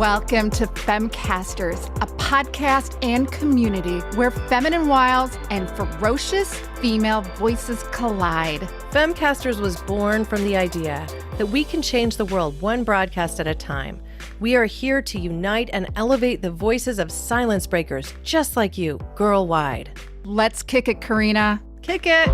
Welcome to Femcasters, a podcast and community where feminine wiles and ferocious female voices collide. Femcasters was born from the idea that we can change the world one broadcast at a time. We are here to unite and elevate the voices of silence breakers just like you, girl-wide. Let's kick it, Karina. Kick it!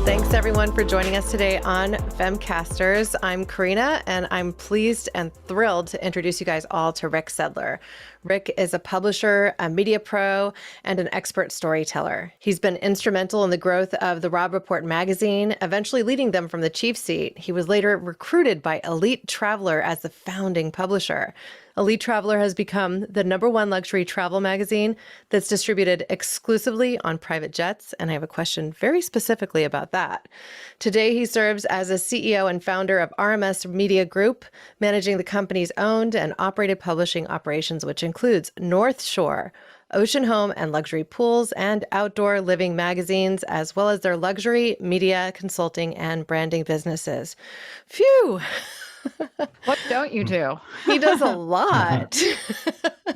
Thanks everyone for joining us today on Femcasters. I'm Karina, and I'm pleased and thrilled to introduce you guys all to Rick Sedler. Rick is a publisher, a media pro, and an expert storyteller. He's been instrumental in the growth of the Robb Report Magazine, eventually leading them from the chief seat. He was later recruited by Elite Traveler as the founding publisher. Elite Traveler has become the #1 luxury travel magazine that's distributed exclusively on private jets, and I have a question very specifically about that. Today, he serves as a CEO and founder of RMS Media Group, managing the company's owned and operated publishing operations, which includes Northshore, ocean home and luxury pools, and outdoor living magazines, as well as their luxury, media, consulting, and branding businesses. Phew! What don't you do? He does a lot.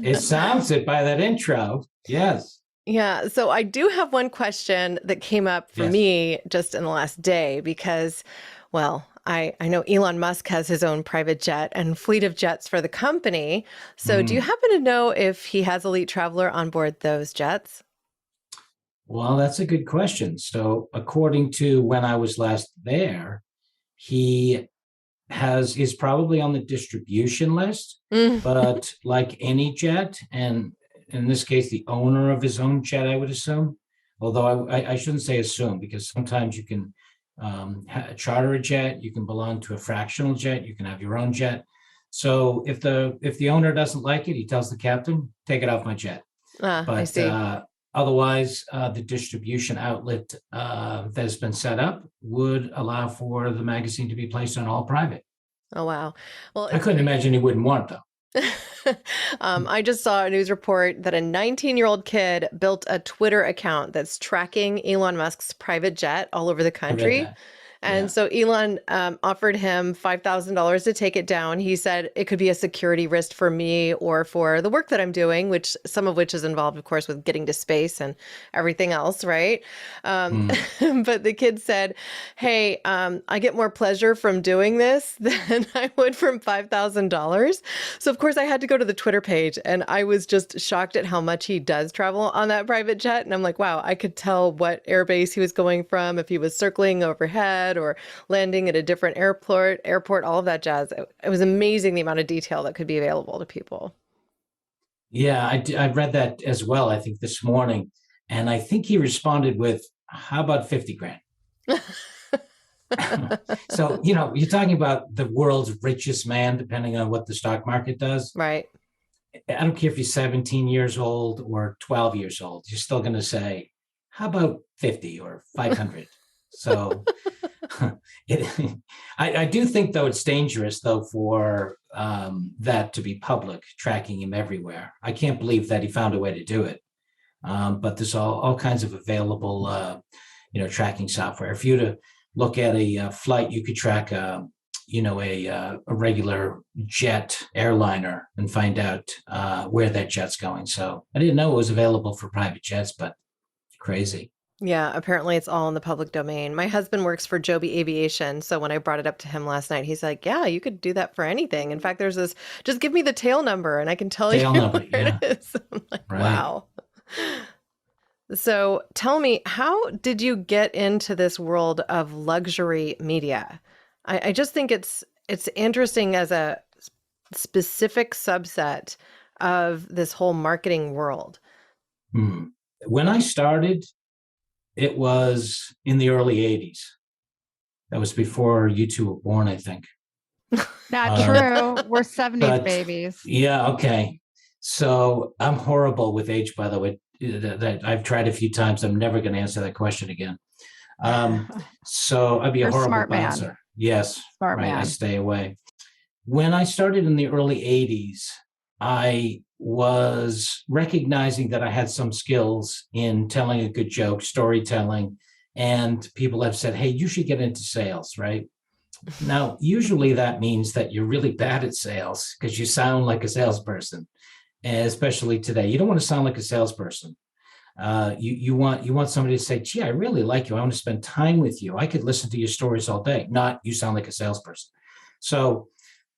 It sounds it by that intro. Yes. Yeah. So I do have one question that came up for me just in the last day because, well, I know Elon Musk has his own private jet and fleet of jets for the company. So do you happen to know if he has Elite Traveler on board those jets? Well, that's a good question. So according to when I was last there, he is probably on the distribution list, but like any jet, and in this case, the owner of his own jet, I would assume, although I shouldn't say assume, because sometimes you can charter a jet, you can belong to a fractional jet, you can have your own jet. So if the owner doesn't like it, he tells the captain, take it off my jet. I see. Otherwise, the distribution outlet that has been set up would allow for the magazine to be placed on all private. Oh, wow. Well, I couldn't imagine he wouldn't want it, though. I just saw a news report that a 19-year-old kid built a Twitter account that's tracking Elon Musk's private jet all over the country. And so Elon offered him $5,000 to take it down. He said it could be a security risk for me or for the work that I'm doing, which some of which is involved, of course, with getting to space and everything else, right? But the kid said, hey, I get more pleasure from doing this than I would from $5,000. So, of course, I had to go to the Twitter page, and I was just shocked at how much he does travel on that private jet. And I'm like, wow, I could tell what airbase he was going from, if he was circling overhead or landing at a different airport, all of that jazz. It was amazing the amount of detail that could be available to people. Yeah, I read that as well, I think this morning. And I think he responded with, how about 50 grand? So, you're talking about the world's richest man, depending on what the stock market does. Right. I don't care if you're 17 years old or 12 years old, you're still going to say, how about 50 or 500? So I do think, though, it's dangerous, though, for that to be public, tracking him everywhere. I can't believe that he found a way to do it. But there's all kinds of available, tracking software. If you were to look at a flight, you could track, a regular jet airliner and find out where that jet's going. So I didn't know it was available for private jets, but crazy. Yeah, apparently it's all in the public domain. My husband works for Joby Aviation. So when I brought it up to him last night, he's like, yeah, you could do that for anything. In fact, there's this, just give me the tail number and I can tell you where it is. I'm like, wow. So tell me, how did you get into this world of luxury media? I just think it's interesting as a specific subset of this whole marketing world. When I started, it was in the early 80s. That was before you two were born, I think. Not true. We're 70s babies. Yeah, okay. So I'm horrible with age, by the way. That I've tried a few times. I'm never going to answer that question again. So I'd be a horrible bouncer. Yes, smart right. Man. I stay away. When I started in the early 80s, I was recognizing that I had some skills in telling a good joke, storytelling, and people have said, hey, you should get into sales, right? Now, usually that means that you're really bad at sales because you sound like a salesperson, especially today. You don't want to sound like a salesperson. You want somebody to say, gee, I really like you. I want to spend time with you. I could listen to your stories all day. Not you sound like a salesperson. So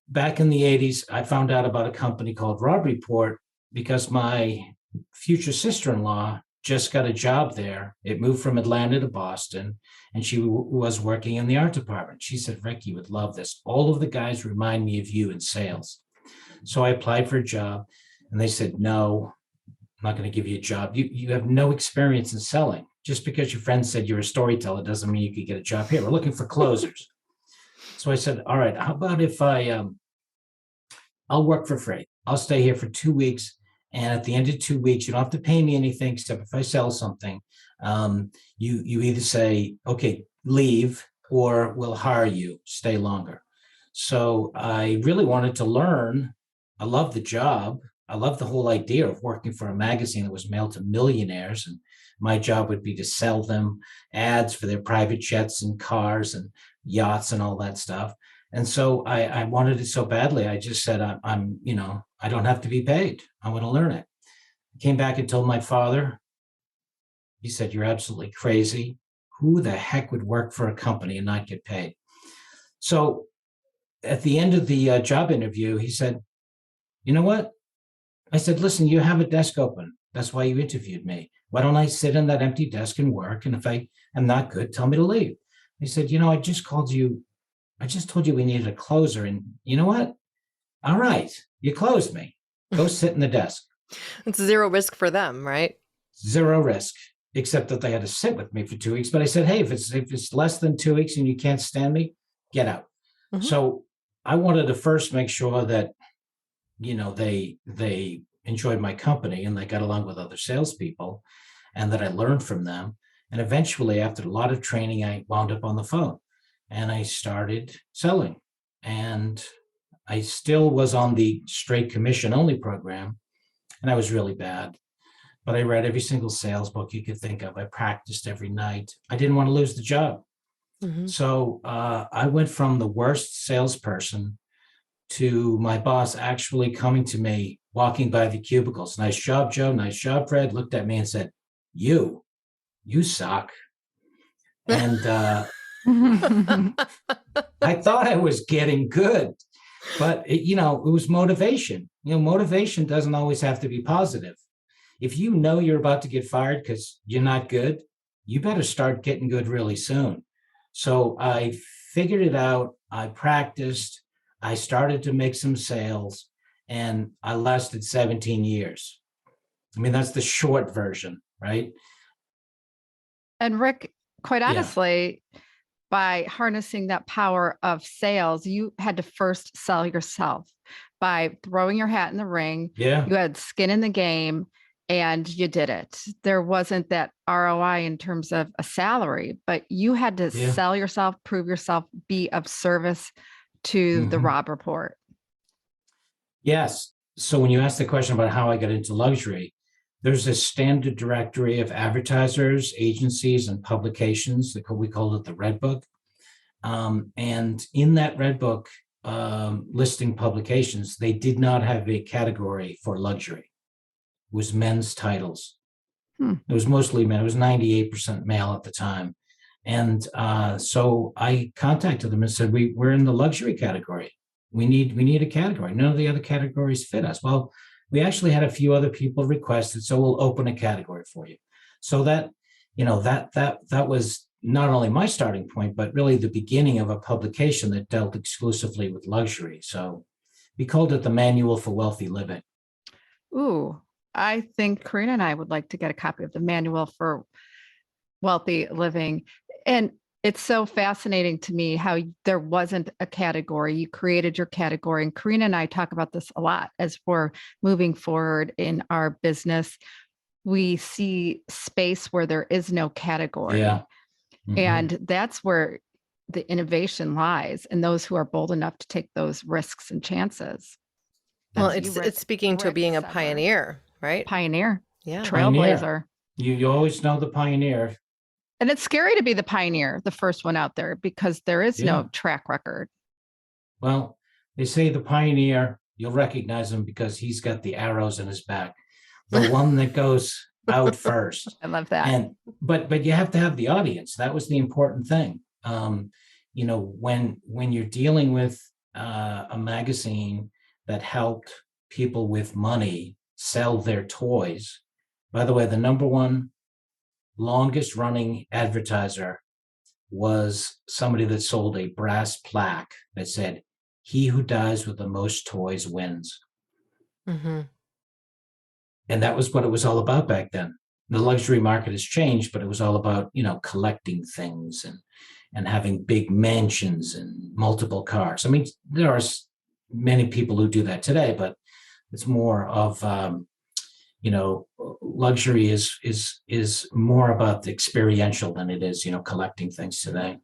back in the 80s, I found out about a company called Robb Report because my future sister-in-law just got a job there. It moved from Atlanta to Boston, and she was working in the art department. She said, Rick, you would love this. All of the guys remind me of you in sales. So I applied for a job, and they said, no, I'm not going to give you a job. You have no experience in selling. Just because your friend said you're a storyteller doesn't mean you could get a job here. We're looking for closers. So I said, all right, how about if I'll work for free. I'll stay here for 2 weeks. And at the end of 2 weeks, you don't have to pay me anything except if I sell something. You either say, okay, leave, or we'll hire you, stay longer. So I really wanted to learn. I love the job. I love the whole idea of working for a magazine that was mailed to millionaires. And my job would be to sell them ads for their private jets and cars and yachts and all that stuff. And so I wanted it so badly. I just said, I don't have to be paid. I want to learn it. I came back and told my father. He said, you're absolutely crazy. Who the heck would work for a company and not get paid? So at the end of the job interview, he said, you know what? I said, listen, you have a desk open. That's why you interviewed me. Why don't I sit in that empty desk and work? And if I am not good, tell me to leave. He said, I just told you we needed a closer. And you know what? All right, you closed me. Go sit in the desk. It's zero risk for them, right? Zero risk, except that they had to sit with me for 2 weeks. But I said, hey, if it's less than 2 weeks and you can't stand me, get out. Mm-hmm. So I wanted to first make sure that, they enjoyed my company and they got along with other salespeople and that I learned from them. And eventually, after a lot of training, I wound up on the phone and I started selling. And I still was on the straight commission only program, and I was really bad. But I read every single sales book you could think of. I practiced every night. I didn't want to lose the job. Mm-hmm. So I went from the worst salesperson to my boss actually coming to me, walking by the cubicles. Nice job, Joe. Nice job, Fred. Looked at me and said, you suck. And I thought I was getting good. But it was motivation. Motivation doesn't always have to be positive. If you know you're about to get fired because you're not good, you better start getting good really soon. So I figured it out. I practiced. I started to make some sales, and I lasted 17 years. I mean, that's the short version, right? And Rick, quite honestly, by harnessing that power of sales, you had to first sell yourself by throwing your hat in the ring. Yeah. You had skin in the game and you did it. There wasn't that ROI in terms of a salary, but you had to sell yourself, prove yourself, be of service to the Robb Report. Yes. So when you ask the question about how I got into luxury, there's a standard directory of advertisers, agencies, and publications. We call it the Red Book. And in that Red Book listing publications, they did not have a category for luxury. It was men's titles. It was mostly men. It was 98% male at the time. And so I contacted them and said, we're in the luxury category. We need a category. None of the other categories fit us. Well, we actually had a few other people requested, so we'll open a category for you. So that was not only my starting point, but really the beginning of a publication that dealt exclusively with luxury. So we called it the Manual for Wealthy Living. Ooh, I think Karina and I would like to get a copy of the Manual for Wealthy Living. And it's so fascinating to me how there wasn't a category. You created your category. And Karina and I talk about this a lot as we're moving forward in our business. We see space where there is no category. Yeah. Mm-hmm. And that's where the innovation lies, and those who are bold enough to take those risks and chances. Well, it's speaking to being a pioneer, right? Pioneer. Yeah. Trailblazer. You always know the pioneer. And it's scary to be the pioneer, the first one out there, because there is Yeah. no track record. Well, they say the pioneer, you'll recognize him because he's got the arrows in his back. The one that goes out first. I love that. And but you have to have the audience. That was the important thing. When you're dealing with a magazine that helped people with money sell their toys. By the way, the number one longest running advertiser was somebody that sold a brass plaque that said, "He who dies with the most toys wins." Mm-hmm. And that was what it was all about back then. The luxury market has changed, but it was all about, collecting things and having big mansions and multiple cars. I mean, there are many people who do that today, but it's more of, luxury is more about the experiential than it is, collecting things today.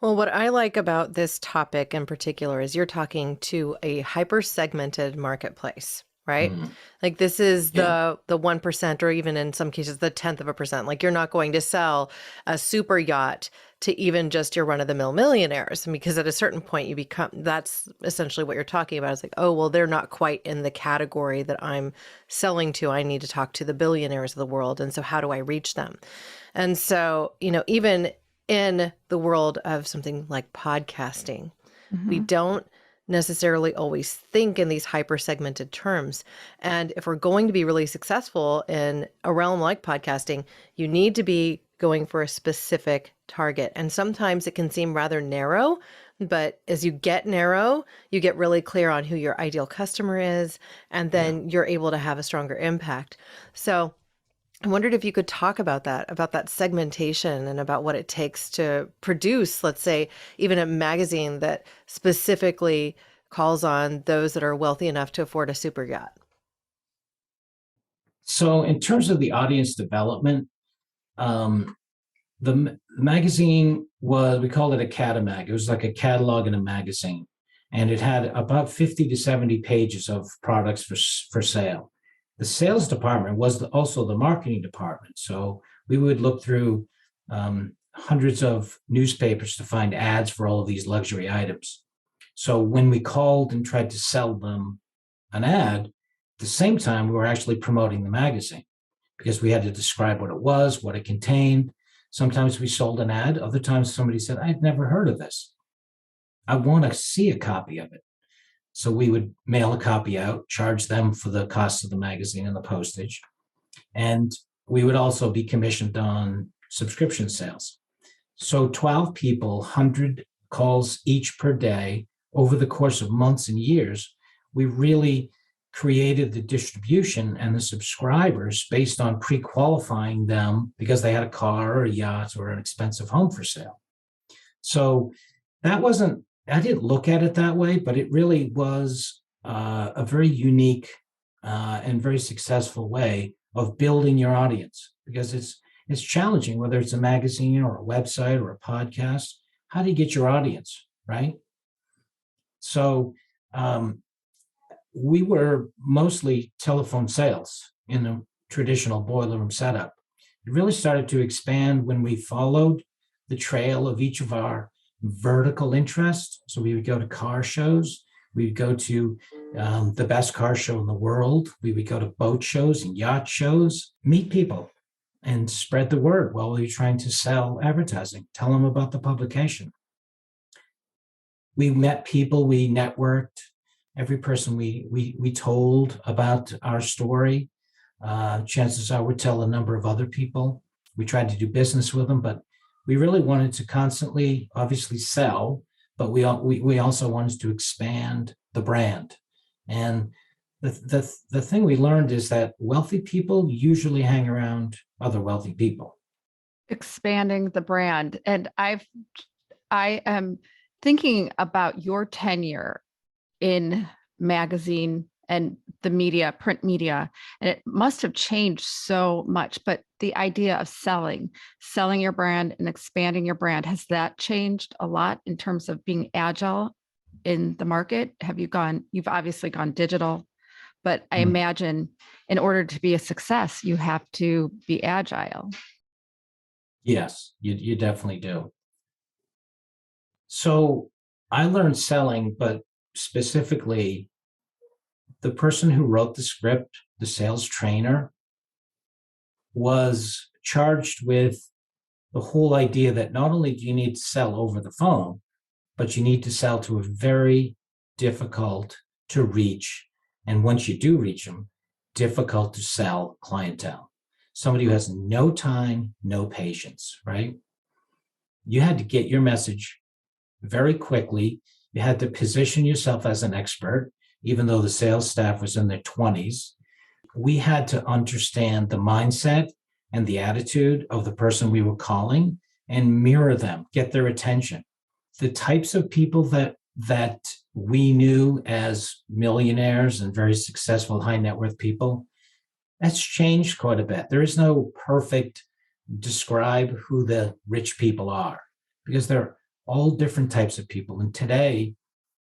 Well, what I like about this topic in particular is you're talking to a hyper-segmented marketplace, right? Mhm. Like this is Yeah. the 1%, or even in some cases the 10th of a percent. Like you're not going to sell a super yacht to even just your run-of-the-mill millionaires, because at a certain point you become, that's essentially what you're talking about. It's like, oh, well, they're not quite in the category that I'm selling to. I need to talk to the billionaires of the world. And so how do I reach them? And so, even in the world of something like podcasting, we Mhm. don't necessarily always think in these hyper segmented terms. And if we're going to be really successful in a realm like podcasting, you need to be going for a specific target. And sometimes it can seem rather narrow, but as you get narrow, you get really clear on who your ideal customer is, and then you're able to have a stronger impact. So I wondered if you could talk about that segmentation and about what it takes to produce, let's say, even a magazine that specifically calls on those that are wealthy enough to afford a super yacht. So in terms of the audience development, um, the magazine was, we called it a catamag. It was like a catalog in a magazine. And it had about 50 to 70 pages of products for sale. The sales department was also the marketing department. So we would look through hundreds of newspapers to find ads for all of these luxury items. So when we called and tried to sell them an ad, at the same time, we were actually promoting the magazine because we had to describe what it was, what it contained. Sometimes we sold an ad. Other times somebody said, "I've never heard of this. I want to see a copy of it." So we would mail a copy out, charge them for the cost of the magazine and the postage. And we would also be commissioned on subscription sales. So 12 people, 100 calls each per day over the course of months and years. We really created the distribution and the subscribers based on pre-qualifying them because they had a car or a yacht or an expensive home for sale. So that wasn't, I didn't look at it that way, but it really was a very unique and very successful way of building your audience, because it's challenging, whether it's a magazine or a website or a podcast. How do you get your audience, right? So we were mostly telephone sales in the traditional boiler room setup. It really started to expand when we followed the trail of each of our vertical interests. So we would go to car shows. We would go to the best car show in the world. We would go to boat shows and yacht shows, meet people and spread the word while we were trying to sell advertising, tell them about the publication. We met people, we networked. Every person we told about our story, chances are would tell a number of other people. We tried to do business with them, but we really wanted to constantly, obviously, sell, but we also wanted to expand the brand. And the thing we learned is that wealthy people usually hang around other wealthy people. Expanding the brand. And I am thinking about your tenure in magazine and the media, print media, and it must have changed so much. But the idea of selling your brand and expanding your brand, has that changed a lot in terms of being agile in the market? You've obviously gone digital, but I imagine in order to be a success, you have to be agile. Yes, you definitely do. So I learned selling, but specifically the person who wrote the script, the sales trainer, was charged with the whole idea that not only do you need to sell over the phone, but you need to sell to a very difficult to reach. And once you do reach them, difficult to sell clientele. Somebody who has no time, no patience, right? You had to get your message very quickly. You had to position yourself as an expert, even though the sales staff was in their 20s. We had to understand the mindset and the attitude of the person we were calling and mirror them, get their attention. The types of people that we knew as millionaires and very successful high net worth people, that's changed quite a bit. There is no perfect describe who the rich people are because they're all different types of people. And today,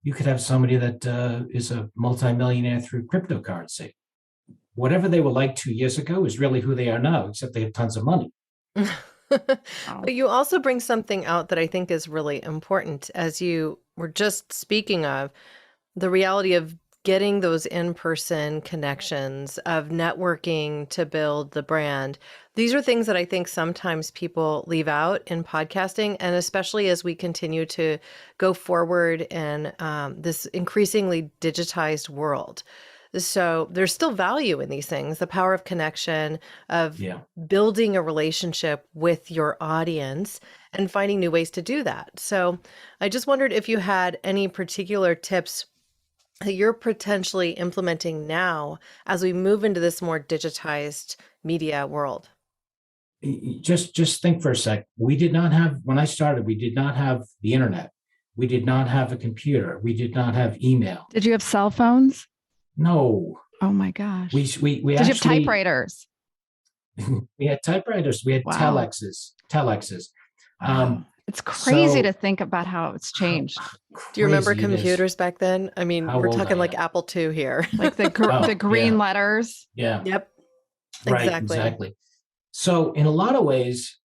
you could have somebody that is a multimillionaire through cryptocurrency. Whatever they were like 2 years ago is really who they are now, except they have tons of money. But you also bring something out that I think is really important, as you were just speaking of, the reality of getting those in-person connections, of networking to build the brand. These are things that I think sometimes people leave out in podcasting, and especially as we continue to go forward in this increasingly digitized world. So there's still value in these things, the power of connection, of building a relationship with your audience and finding new ways to do that. So I just wondered if you had any particular tips that you're potentially implementing now as we move into this more digitized media world. Just think for a sec. We did not have, when I started, we did not have the internet. We did not have a computer. We did not have email. Did you have cell phones? No. Oh my gosh. We Did you have typewriters? We had typewriters. We had telexes. Wow. It's crazy to think about how it's changed. Do you remember computers back then? I mean, we're talking like Apple II here. Like the green letters. Yeah. Yep. Right. Exactly. So in a lot of ways,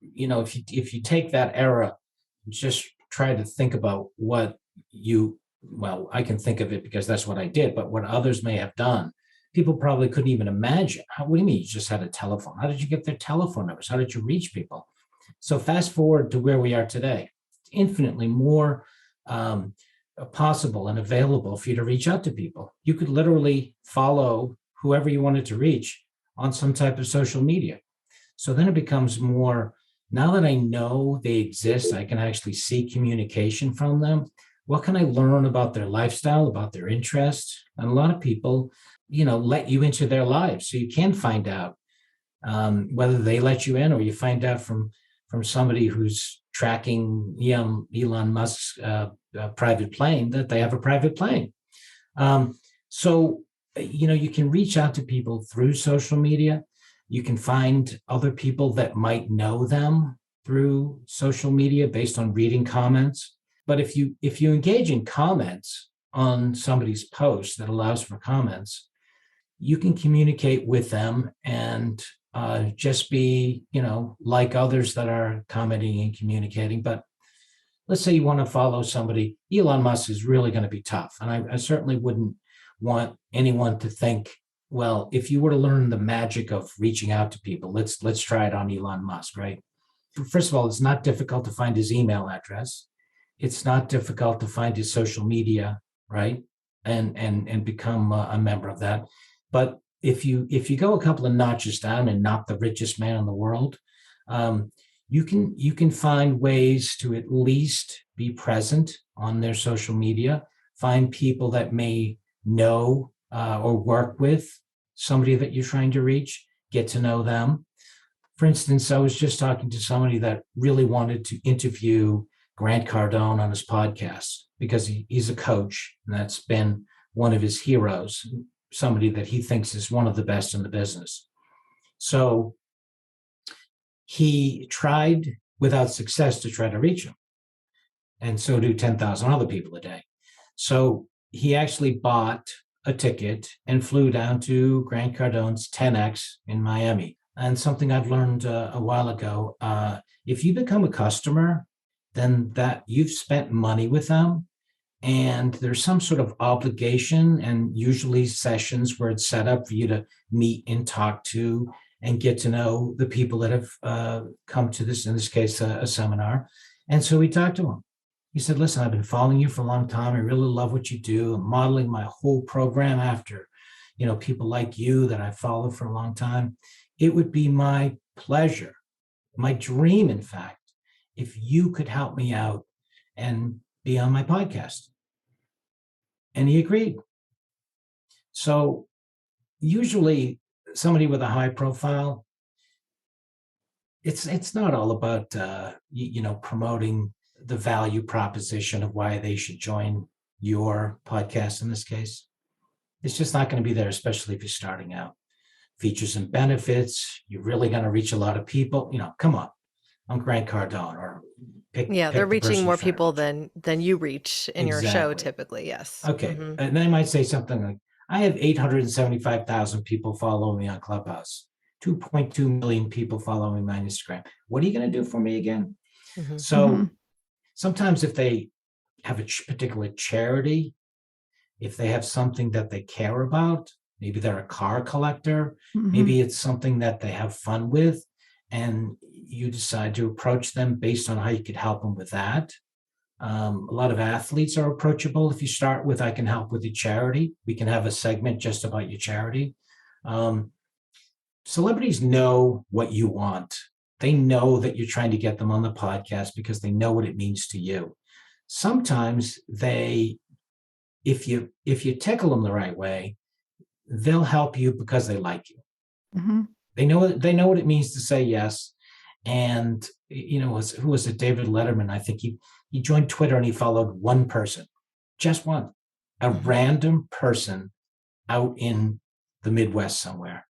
if you take that era, just try to think about what I can think of it because that's what I did, but what others may have done, people probably couldn't even imagine. What do you mean you just had a telephone? How did you get their telephone numbers? How did you reach people? So fast forward to where we are today, infinitely more possible and available for you to reach out to people. You could literally follow whoever you wanted to reach on some type of social media. So then it becomes more, now that I know they exist, I can actually see communication from them. What can I learn about their lifestyle, about their interests? And a lot of people, let you into their lives. So you can find out whether they let you in or you find out from somebody who's tracking Elon Musk's private plane that they have a private plane. So you can reach out to people through social media. You can find other people that might know them through social media based on reading comments. But if you engage in comments on somebody's post that allows for comments, you can communicate with them and just be, like others that are commenting and communicating. But let's say you want to follow somebody, Elon Musk is really going to be tough. And I certainly wouldn't want anyone to think, well, if you were to learn the magic of reaching out to people, let's try it on Elon Musk, right? First of all, it's not difficult to find his email address. It's not difficult to find his social media, right? And become a member of that. But if you go a couple of notches down and not the richest man in the world, you can find ways to at least be present on their social media, find people that may know or work with somebody that you're trying to reach, get to know them. For instance, I was just talking to somebody that really wanted to interview Grant Cardone on his podcast because he's a coach, and that's been one of his heroes, somebody that he thinks is one of the best in the business. So he tried without success to try to reach him. And so do 10,000 other people a day. So he actually bought a ticket and flew down to Grant Cardone's 10X in Miami. and something I've learned a while ago, if you become a customer, then that you've spent money with them, and there's some sort of obligation, and usually sessions where it's set up for you to meet and talk to and get to know the people that have come to this, in this case, a seminar. And so we talked to him. He said, listen, I've been following you for a long time. I really love what you do. I'm modeling my whole program after, people like you that I followed for a long time. It would be my pleasure, my dream, in fact, if you could help me out and be on my podcast. And he agreed. So usually somebody with a high profile, it's not all about promoting the value proposition of why they should join your podcast in this case. It's just not going to be there, especially if you're starting out. Features and benefits, you're really going to reach a lot of people. Come on. I'm Grant Cardone, or pick they're reaching more people than than you reach in your show typically. Yes. Okay. Mm-hmm. And they might say something like, I have 875,000 people following me on Clubhouse, 2.2 million people following me on Instagram. What are you going to do for me again? Mm-hmm. So sometimes if they have a particular charity, if they have something that they care about, maybe they're a car collector, maybe it's something that they have fun with, and you decide to approach them based on how you could help them with that. A lot of athletes are approachable. If you start with, I can help with your charity, we can have a segment just about your charity. Celebrities know what you want. They know that you're trying to get them on the podcast because they know what it means to you. Sometimes if you tickle them the right way, they'll help you because they like you. Mm-hmm. They know what it means to say yes. And who was it? David Letterman. I think he joined Twitter and he followed one person, just one, a random person out in the Midwest somewhere,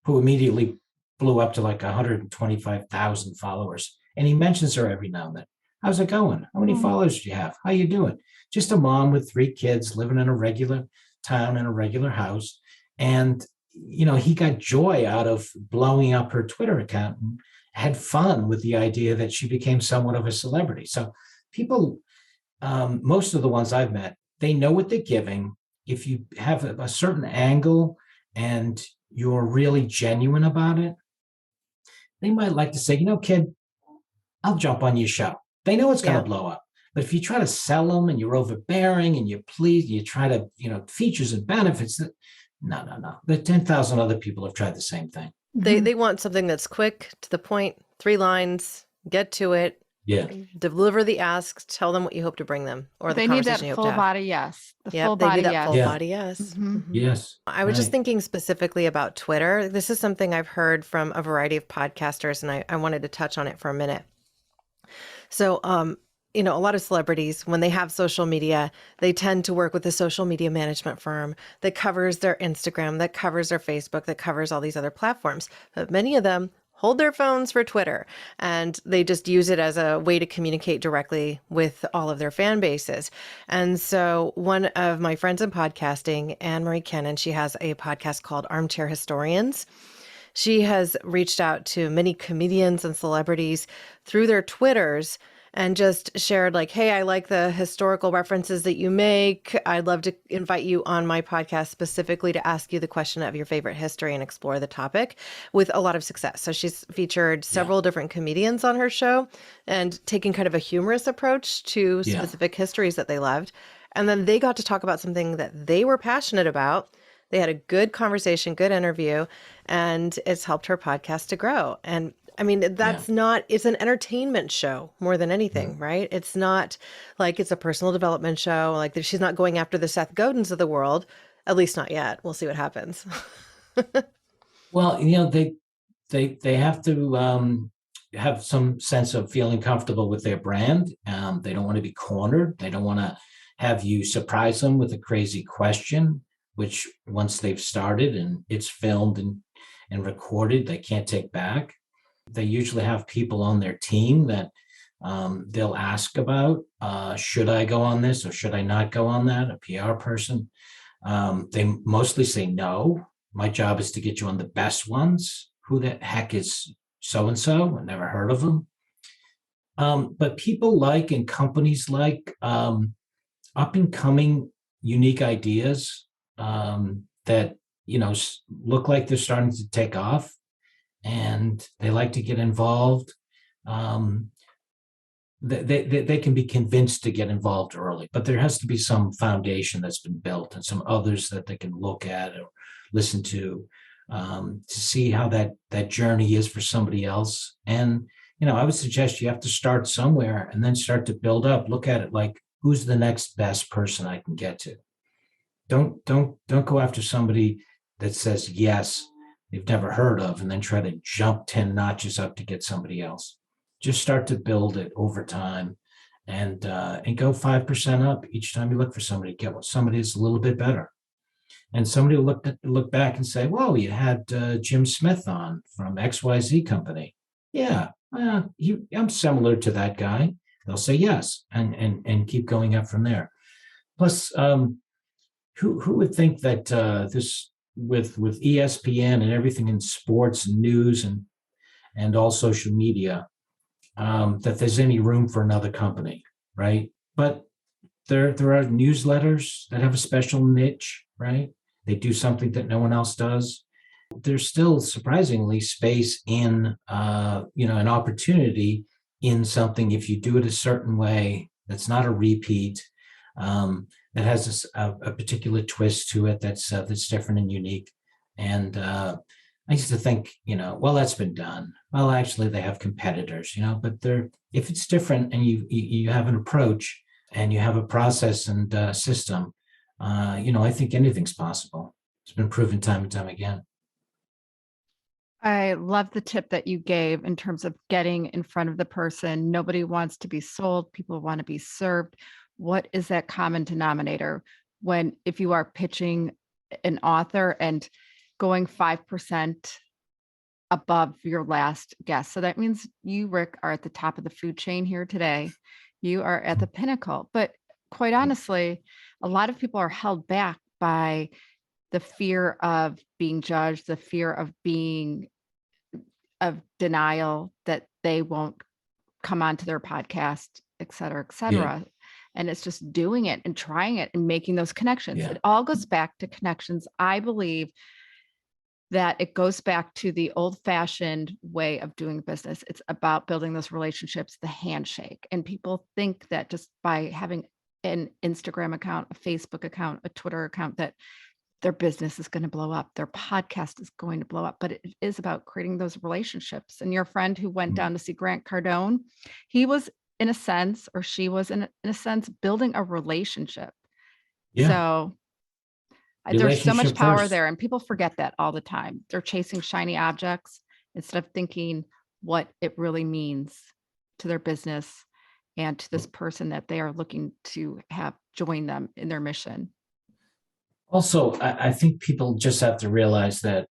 who immediately blew up to like 125,000 followers. And he mentions her every now and then. How's it going? How many followers do you have? How you doing? Just a mom with 3 kids living in a regular town in a regular house. And, he got joy out of blowing up her Twitter account and had fun with the idea that she became somewhat of a celebrity. So people, most of the ones I've met, they know what they're giving. If you have a certain angle and you're really genuine about it, they might like to say, kid, I'll jump on your show. They know it's going to blow up. But if you try to sell them and you're overbearing and you try to, features and benefits, no. The 10,000 other people have tried the same thing. They want something that's quick, to the point, 3 lines, get to it. Yeah. Deliver the ask, tell them what you hope to bring them, or the conversation you hope to have. Full body yes. Full body yes. Mm-hmm. Yes. I was just thinking specifically about Twitter. This is something I've heard from a variety of podcasters, and I wanted to touch on it for a minute. So, a lot of celebrities, when they have social media, they tend to work with a social media management firm that covers their Instagram, that covers their Facebook, that covers all these other platforms. But many of them hold their phones for Twitter, and they just use it as a way to communicate directly with all of their fan bases. And so one of my friends in podcasting, Anne Marie Cannon, she has a podcast called Armchair Historians. She has reached out to many comedians and celebrities through their Twitters and just shared like, hey, I like the historical references that you make. I'd love to invite you on my podcast specifically to ask you the question of your favorite history and explore the topic, with a lot of success. So she's featured several different comedians on her show and taking kind of a humorous approach to specific histories that they loved. And then they got to talk about something that they were passionate about. They had a good conversation, good interview, and it's helped her podcast to grow. And I mean, that's not, it's an entertainment show more than anything, right? It's not like it's a personal development show. Like she's not going after the Seth Godins of the world, at least not yet. We'll see what happens. Well, they have to have some sense of feeling comfortable with their brand. They don't want to be cornered. They don't want to have you surprise them with a crazy question, which once they've started and it's filmed and recorded, they can't take back. They usually have people on their team that they'll ask about, should I go on this or should I not go on that? A PR person. They mostly say no. My job is to get you on the best ones who the heck is so-and-so? I never heard of them. But people like and companies like up and coming unique ideas that, look like they're starting to take off, and they like to get involved. They can be convinced to get involved early, but there has to be some foundation that's been built and some others that they can look at or listen to see how that journey is for somebody else. And I would suggest you have to start somewhere and then start to build up. Look at it like, who's the next best person I can get to? Don't go after somebody that says yes, you've never heard of, and then try to jump 10 notches up to get somebody else. Just start to build it over time, and go 5% up each time you look for somebody. Get somebody that's a little bit better, and somebody will look back and say, "Whoa, you had Jim Smith on from XYZ company." Yeah, I'm similar to that guy. They'll say yes, and keep going up from there. Plus, who would think that this with ESPN and everything in sports and news and all social media, that there's any room for another company, right? But there are newsletters that have a special niche, right? They do something that no one else does. There's still surprisingly space in, an opportunity in something if you do it a certain way that's not a repeat, that has a particular twist to it that's different and unique. And I used to think, well, that's been done. Well, actually, they have competitors, but if it's different and you have an approach and you have a process and system, I think anything's possible. It's been proven time and time again. I love the tip that you gave in terms of getting in front of the person. Nobody wants to be sold. People want to be served. What is that common denominator if you are pitching an author and going 5% above your last guest? So that means you, Rick, are at the top of the food chain here today. You are at the pinnacle. But quite honestly, a lot of people are held back by the fear of being judged, the fear of denial that they won't come onto their podcast, et cetera, et cetera. Yeah. And it's just doing it and trying it and making those connections. Yeah. It all goes back to connections. I believe that it goes back to the old-fashioned way of doing business. It's about building those relationships, the handshake. And people think that just by having an Instagram account, a Facebook account, a Twitter account, that their business is going to blow up, their podcast is going to blow up. But it is about creating those relationships. And your friend who went down to see Grant Cardone, he was, in a sense, or she was in a sense, building a relationship. Yeah. So there's so much power there, and people forget that all the time. They're chasing shiny objects instead of thinking what it really means to their business and to this person that they are looking to have join them in their mission. Also, I think people just have to realize that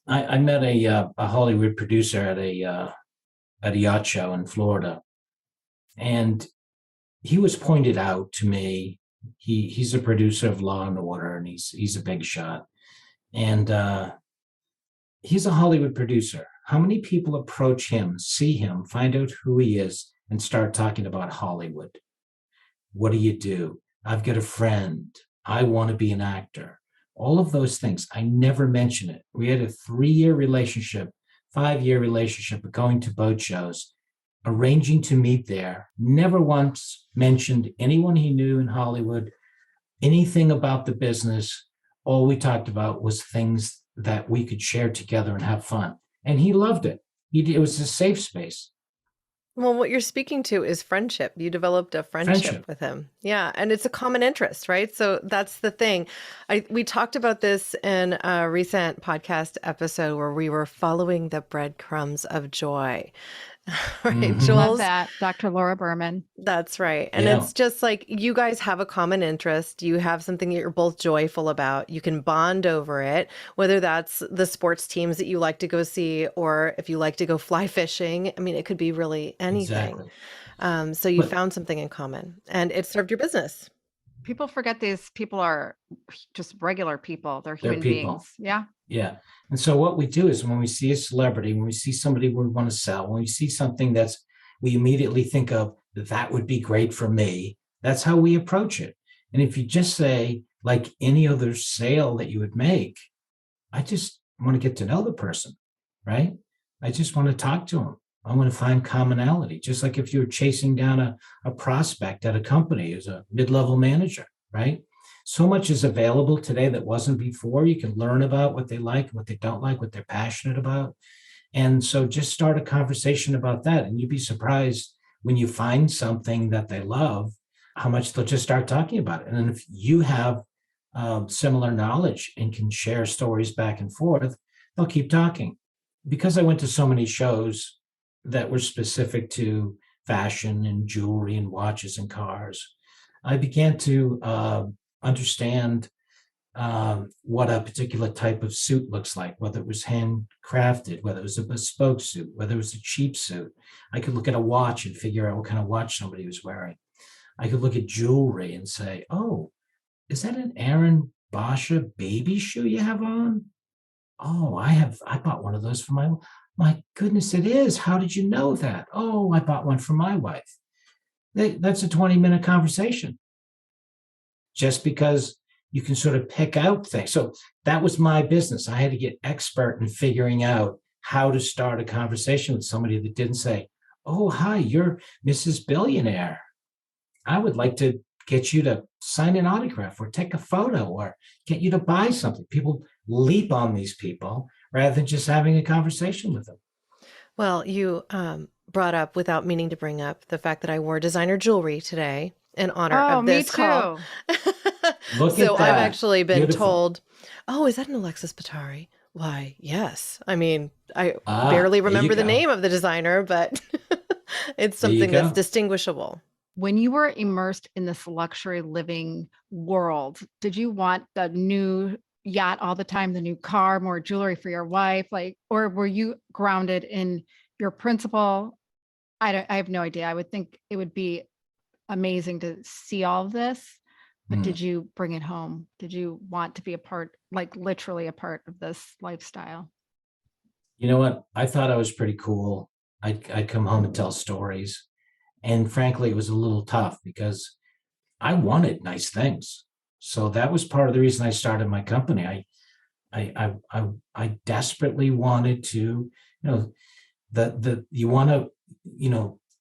I met a Hollywood producer at a yacht show in Florida, and he was pointed out to me. He's a producer of Law and Order, and he's a big shot, and he's a Hollywood producer. How many people approach him, see him, find out who he is, and start talking about Hollywood? What do you do? I've got a friend. I want to be an actor. All of those things. I never mention it. We had a 3-year relationship, 5-year relationship of going to boat shows, arranging to meet there. Never once mentioned anyone he knew in Hollywood, anything about the business. All we talked about was things that we could share together and have fun. And he loved it. It was a safe space. Well, what you're speaking to is friendship. You developed a friendship with him. Yeah. And it's a common interest, right? So that's the thing. We talked about this in a recent podcast episode where we were following the breadcrumbs of joy. Right, Mm-hmm. Jules? Love that, Dr. Laura Berman. That's right. And it's just like you guys have a common interest. You have something that you're both joyful about. You can bond over it, whether that's the sports teams that you like to go see or if you like to go fly fishing. I mean, it could be really anything. Exactly. So you found something in common and it served your business. People forget these people are just regular people. They're They're human people. beings. Yeah. Yeah. And so what we do is when we see a celebrity, when we see somebody we want to sell, when we see something we immediately think of that would be great for me, that's how we approach it. And if you just say, like any other sale that you would make, I just want to get to know the person, right? I just want to talk to them. I want to find commonality, just like if you're chasing down a prospect at a company as a mid-level manager, right? So much is available today that wasn't before. You can learn about what they like, what they don't like, what they're passionate about. And so just start a conversation about that. And you'd be surprised when you find something that they love, how much they'll just start talking about it. And then if you have similar knowledge and can share stories back and forth, they'll keep talking. Because I went to so many shows that were specific to fashion and jewelry and watches and cars, I began to understand what a particular type of suit looks like, whether it was handcrafted, whether it was a bespoke suit, whether it was a cheap suit. I could look at a watch and figure out what kind of watch somebody was wearing. I could look at jewelry and say, oh, is that an Aaron Basha baby shoe you have on? Oh, I bought one of those for my goodness, it is. How did you know that? Oh, I bought one for my wife. That's a 20-minute conversation. Just because you can sort of pick out things. So that was my business. I had to get expert in figuring out how to start a conversation with somebody that didn't say, oh, hi, you're Mrs. Billionaire. I would like to get you to sign an autograph or take a photo or get you to buy something. People leap on these people rather than just having a conversation with them. Well, you brought up, without meaning to bring up, the fact that I wore designer jewelry today in honor Oh, of me this call. too. Look So at I've that. actually been Beautiful. told, oh, is that an Alexis Patari? Why, yes. I mean, I Ah, barely there you remember the go. name of the designer, but it's There you something that's go. distinguishable. When you were immersed in this luxury living world, did you want the new yacht all the time, the new car, more jewelry for your wife, or were you grounded in your principle? I have no idea. I would think it would be amazing to see all of this, but Hmm. did you bring it home? Did you want to be a part, like literally a part of this lifestyle? You know what? I thought I was pretty cool. I'd come home and tell stories. And frankly, it was a little tough because I wanted nice things. So that was part of the reason I started my company. I desperately wanted to, you want to,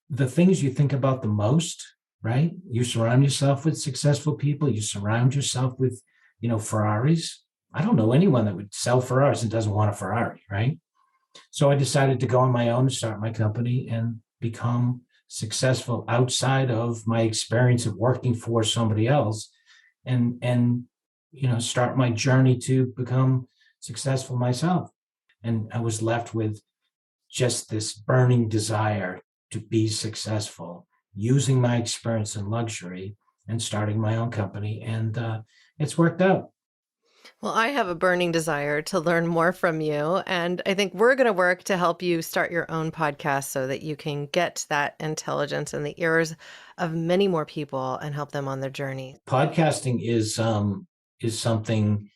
the things you think about the most, right? You surround yourself with successful people. You surround yourself with, Ferraris. I don't know anyone that would sell Ferraris and doesn't want a Ferrari, right? So I decided to go on my own and start my company and become successful outside of my experience of working for somebody else and start my journey to become successful myself. And I was left with just this burning desire to be successful using my experience in luxury and starting my own company. And it's worked out. Well, I have a burning desire to learn more from you. And I think we're going to work to help you start your own podcast so that you can get that intelligence in the ears of many more people and help them on their journey. Podcasting is something,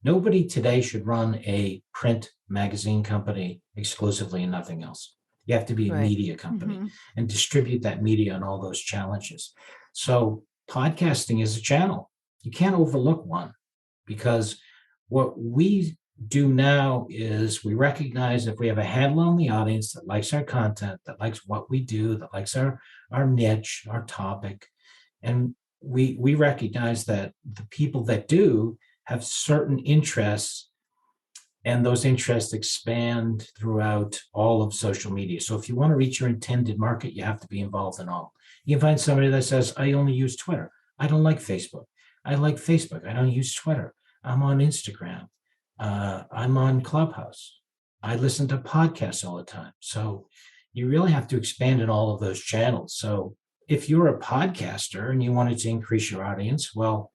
nobody today should run a print magazine company exclusively and nothing else. You have to be a Right. media company Mhm. and distribute that media and all those challenges. So podcasting is a channel. You can't overlook one, because what we do now is we recognize if we have a handle on the audience that likes our content, that likes what we do, that likes our niche, our topic, and we recognize that the people that do have certain interests, and those interests expand throughout all of social media. So if you want to reach your intended market, you have to be involved in all. You can find somebody that says, I only use Twitter. I don't like Facebook. I like Facebook. I don't use Twitter. I'm on Instagram. I'm on Clubhouse. I listen to podcasts all the time. So you really have to expand in all of those channels. So if you're a podcaster and you wanted to increase your audience, well,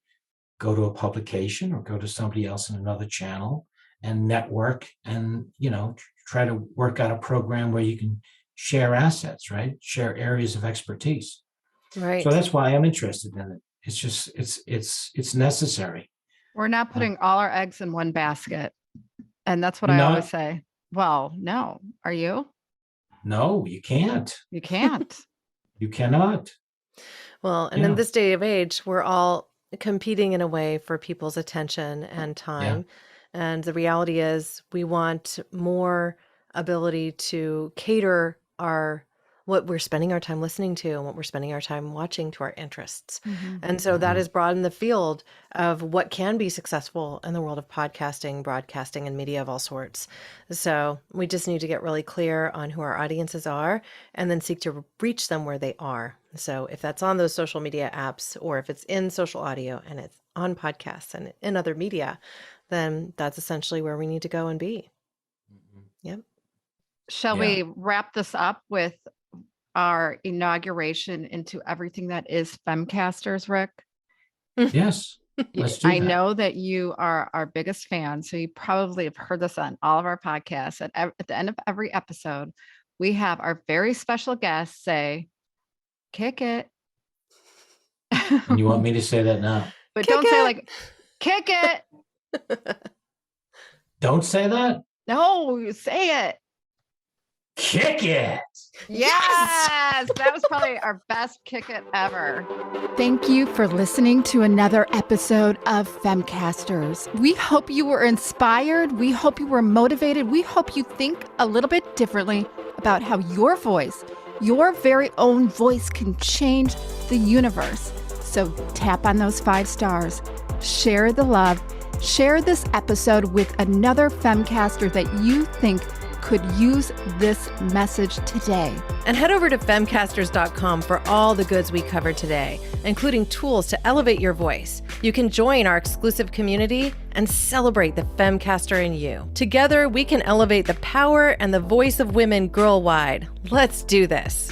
go to a publication or go to somebody else in another channel and network and, try to work out a program where you can share assets, right? Share areas of expertise. So Right. that's why I'm interested in it. it's necessary. We're not putting all our eggs in one basket. And that's what You're I not? always say. Well, no. Are you? No, you can't. You can't. You cannot. Well, and in this day of age, we're all competing in a way for people's attention and time. And the reality is we want more ability to cater what we're spending our time listening to and what we're spending our time watching to our interests. And so that has broadened the field of what can be successful in the world of podcasting, broadcasting, and media of all sorts. So we just need to get really clear on who our audiences are and then seek to reach them where they are. So if that's on those social media apps, or if it's in social audio and it's on podcasts and in other media, then that's essentially where we need to go and be. Yep. Shall we wrap this up with our inauguration into everything that is Femcasters, Rick? Yes. Let's do I that. know that you are our biggest fan, so you probably have heard this on all of our podcasts. At the end of every episode, we have our very special guest say, "Kick it." And you want me to say that now? But Kick don't say it. like, "Kick it." Don't say that? No, you say it. Kick it. Yes, that was probably our best kick it ever. Thank you for listening to another episode of Femcasters. We hope you were inspired. We hope you were motivated. We hope you think a little bit differently about how your voice, your very own voice, can change the universe. So tap on those 5 stars, share the love, share this episode with another Femcaster that you think could use this message today. And head over to femcasters.com for all the goods we covered today, including tools to elevate your voice. You can join our exclusive community and celebrate the Femcaster in you. Together, we can elevate the power and the voice of women girl-wide. Let's do this.